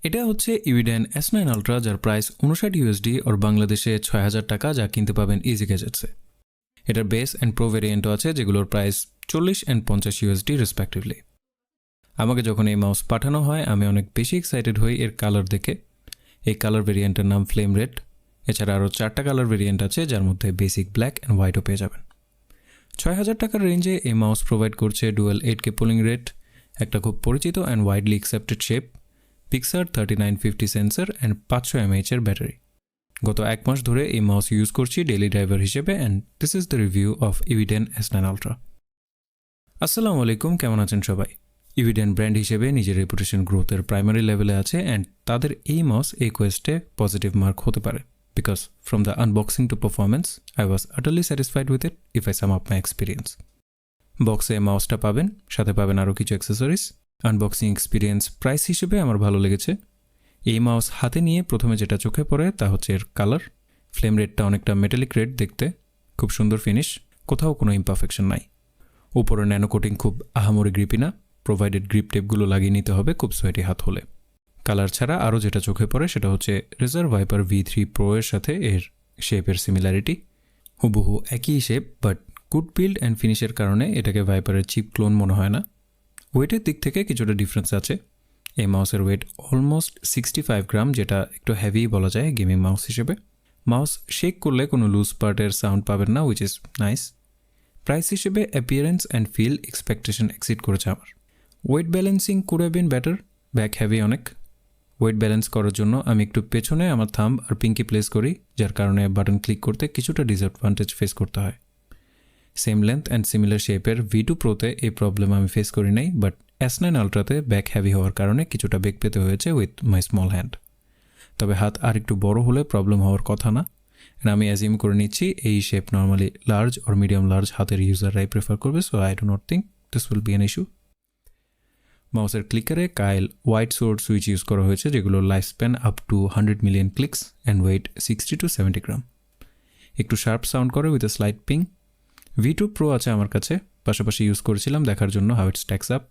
এটা হচ্ছে ইভিডেন S9 ultra, যার প্রাইস 59 USD আর বাংলাদেশে 6000 টাকা, যা কিনতে পাবেন ইজি গ্যাজেটসে। এটার বেস অ্যান্ড প্রো ভেরিয়েন্টও আছে, যেগুলোর প্রাইস 40 and 50 USD রেসপেক্টিভলি। আমাকে যখন এই মাউস পাঠানো হয় আমি অনেক বেশি এক্সাইটেড হই এর কালার দেখে। এই কালার ভেরিয়েন্টের নাম ফ্লেম রেড। এছাড়া আরও 4টা কালার ভেরিয়েন্ট আছে, যার মধ্যে বেসিক ব্ল্যাক অ্যান্ড হোয়াইটও পেয়ে যাবেন। 6000 টাকার রেঞ্জে এই মাউস প্রোভাইড করছে ডুয়েল 8K পুলিং রেট, একটা খুব পরিচিত and widely accepted shape, PixArt 3950 sensor and 500 mAh এর ব্যাটারি। গত 1 মাস ধরে এই মাউস ইউজ করছি ডেইলি ড্রাইভার হিসেবে, and this is the review of Eviden S9 ultra. আসসালামু আলাইকুম, কেমন আছেন সবাই? ইভিডেন ব্র্যান্ড হিসেবে নিজের রেপুটেশন গ্রোথের প্রাইমারি লেভেলে আছে, অ্যান্ড তাদের এই মাউস এই কোয়েস্টে পজিটিভ মার্ক হতে পারে, because from the unboxing to performance I was আটারলি satisfied with it if I sum up my experience. বক্সে মাউসটা পাবেন, সাথে পাবেন আরও কিছু অ্যাক্সেসরিজ। আনবক্সিং এক্সপিরিয়েন্স প্রাইস হিসেবে আমার ভালো লেগেছে। এই মাউস হাতে নিয়ে প্রথমে যেটা চোখে পড়ে তা হচ্ছে এর কালার। ফ্লেম রেডটা অনেকটা মেটালিক রেড দেখতে, খুব সুন্দর ফিনিশ, কোথাও কোনো ইমপারফেকশন নাই। উপরে ন্যানো কোটিং খুব আহামরি গ্রিপি না, প্রোভাইডেড গ্রিপ টেপগুলো লাগিয়ে নিতে হবে খুব সোয়েটি হাত হলে। কালার ছাড়া আরও যেটা চোখে পড়ে সেটা হচ্ছে রেজার ভাইপার V3 Pro এর সাথে এর শেপের সিমিলারিটি। হুবহু একই shape, but good build and ফিনিশের কারণে এটাকে ভাইপারের চিপ ক্লোন মনে হয় না। ওয়েটের দিক থেকে কিছুটা ডিফারেন্স আছে। এই মাউসের ওয়েট অলমোস্ট 65 গ্রাম, যেটা একটু হেভি বলা যায় গেমিং মাউস হিসেবে। মাউস শেক করলে কোনো লুজ পার্টের সাউন্ড পাবেন না, উইচ ইজ নাইস। প্রাইস হিসেবে appearance and feel expectation exceed করেছে আমার। Weight balancing could have been better, back heavy অনেক। ওয়েট ব্যালেন্স করার জন্য আমি একটু পেছনে আমার থাম্ব আর পিঙ্কি প্লেস করি, যার কারণে বাটন ক্লিক করতে কিছুটা ডিসঅ্যাডভান্টেজ ফেস করতে হয়। সেম লেন্থ অ্যান্ড সিমিলার শেপের V2 Proতে এই প্রবলেম আমি ফেস করি নাই, বাট S9 আলট্রাতে ব্যাক হেভি হওয়ার কারণে কিছুটা বেগ পেতে হয়েছে উইথ মাই স্মল হ্যান্ড। তবে হাত আর একটু বড় হলে প্রবলেম হওয়ার কথা না, আমি অ্যাজিউম করে নিচ্ছি এই shape normally large or medium large হাতের ইউজাররাই প্রেফার করবে, so I do not think this will be an issue. মাউসের ক্লিকারে Kailh white sword switch use করা হয়েছে, যেগুলোর life span up to 100 million clicks and weight 60 to 70 gram. একটু sharp sound করে with a slight ping. V2 Pro আছে আমার কাছে, পাশাপাশি ইউজ করেছিলাম দেখার জন্য how it stacks up.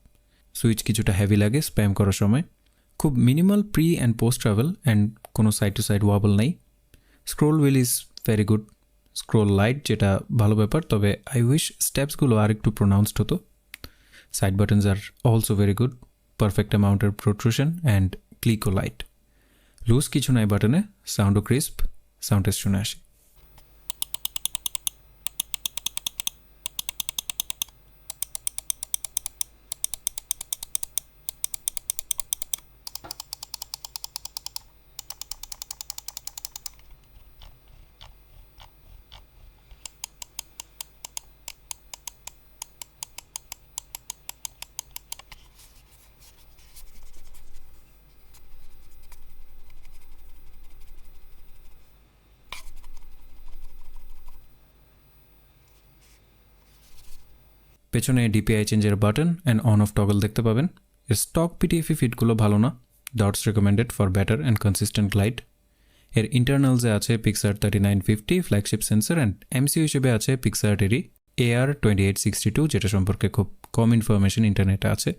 Switch কিছুটা হেভি লাগে স্প্যাম করার সময়। খুব minimal pre and post travel, and কোনো সাইড টু সাইড ওয়াবল নেই। Scroll wheel is very good. Scroll light, যেটা ভালো ব্যাপার, তবে আই উইশ স্টেপসগুলো আর একটু প্রোনাউন্সড হতো। Side buttons are also very good, perfect অ্যামাউন্টের প্রোট্রুশন অ্যান্ড ক্লিকও লাইট। লুজ কিছু নাই বাটনে, সাউন্ডও ক্রিস্প, সাউন্ড টেস্ট শুনে আসি। পেছনে DPI চেঞ্জের button and on of toggle দেখতে পাবেন। এর স্টক PTFE ফিটগুলো ভালো না, dots recommended for better and consistent glide. এর ইন্টারনালসে আছে Pixar 3950 flagship sensor, and MCU হিসেবে আছে পিক্সার টেরি AR2862, যেটা সম্পর্কে খুব কম ইনফরমেশন ইন্টারনেটে আছে।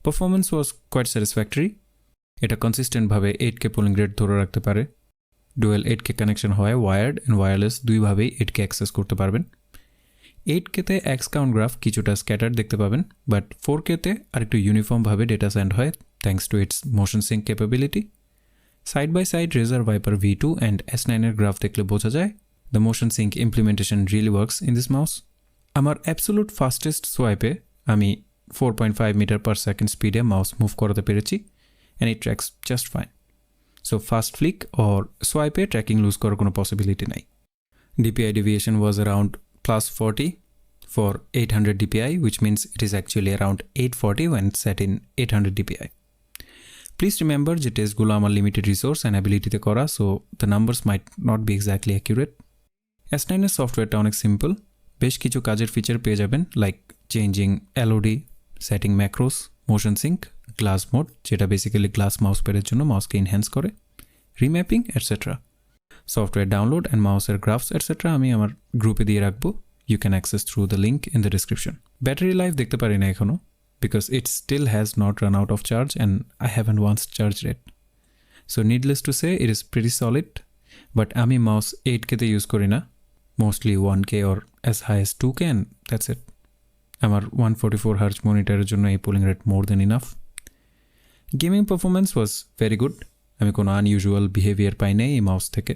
Performance was quite satisfactory. এটা কনসিস্টেন্টভাবে 8K পুলিং রেট ধরে রাখতে পারে। ডুয়েল 8K কানেকশন হয়, ওয়ায়ার্ড অ্যান্ড ওয়্যারলেস দুইভাবেই 8K অ্যাক্সেস করতে পারবেন। 8Kতে এক্স কাউন্ট গ্রাফ কিছুটা স্ক্যাটার দেখতে পাবেন, বাট 4Kতে আরেকটু ইউনিফর্মভাবে ডেটা সেন্ড হয় thanks to its motion sync capability. Side by side Razer Viper V2 and S9 এর গ্রাফ দেখলে বোঝা যায় the motion sync implementation really works in this mouse. আমার অ্যাবসোলুট ফাস্টেস্ট সোয়াইপে আমি 4.5 মিটার পার সেকেন্ড স্পিডে mouse move করাতে পেরেছি, and it tracks just fine. So fast flick or সোয়াইপে ট্র্যাকিং লুজ করার কোনো পসিবিলিটি নাই। DPI deviation was around +40 for 800 DPI, which means it is actually around 840 when set in 800 DPI. Please remember যে টেস্টগুলো আমার limited resource and অ্যাবিলিটিতে করা, so the numbers might not be exactly accurate. S9 এর সফটওয়্যারটা অনেক simple, বেশ কিছু কাজের ফিচার পেয়ে যাবেন, like changing LOD, setting macros, motion sync, glass mode, যেটা বেসিক্যালি গ্লাস মাউস প্যাডের জন্য মাউসকে ইনহ্যান্স করে, remapping etcetera. Software download and মাউসের গ্রাফস এটসেট্রা আমি আমার গ্রুপে দিয়ে রাখবো, you can access through the link in the description. Battery life দেখতে পারি না এখনও, because it still has not run out of charge and I haven't once charge rate. So needless to say it is pretty solid, but আমি mouse 8K-তে use করি না, mostly 1K or as high as 2K, and that's it. আমার 144 hertz মনিটরের জন্য এই polling rate more than enough. Gaming performance was very good. আমি কোনো আনইউজুয়াল বিহেভিয়ার পাই নাই এই মাউস থেকে।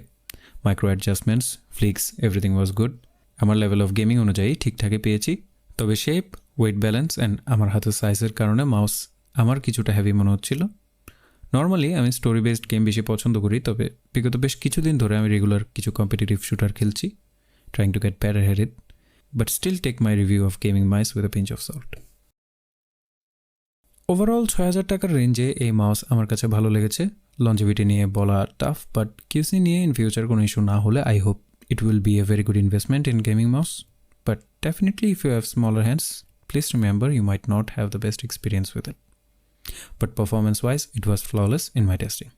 Micro adjustments, flicks, everything was good. আমার লেভেল অফ গেমিং অনুযায়ী ঠিকঠাকই পেয়েছি। তবে শেপ, ওয়েট ব্যালেন্স অ্যান্ড আমার হাতের সাইজের কারণে মাউস আমার কিছুটা হেভি মনে হচ্ছিল। নর্মালি আমি স্টোরি বেসড গেম বেশি পছন্দ করি, তবে বিগত বেশ কিছুদিন ধরে আমি রেগুলার কিছু কম্পিটিটিভ শুটার খেলছি, trying to get better at it, but still take my review of gaming mice with a pinch of salt. Overall 6,000 টাকার রেঞ্জে এই মাউস আমার কাছে ভালো লেগেছে। লঞ্জিভিটি নিয়ে বলা টাফ, বাট কিউসি নিয়ে ইন ফিউচার কোনো ইস্যু না হলে I hope it will be a very good investment in gaming mouse. But definitely if you have smaller hands, please remember you might not have the best experience with it. But performance wise, it was flawless in my testing.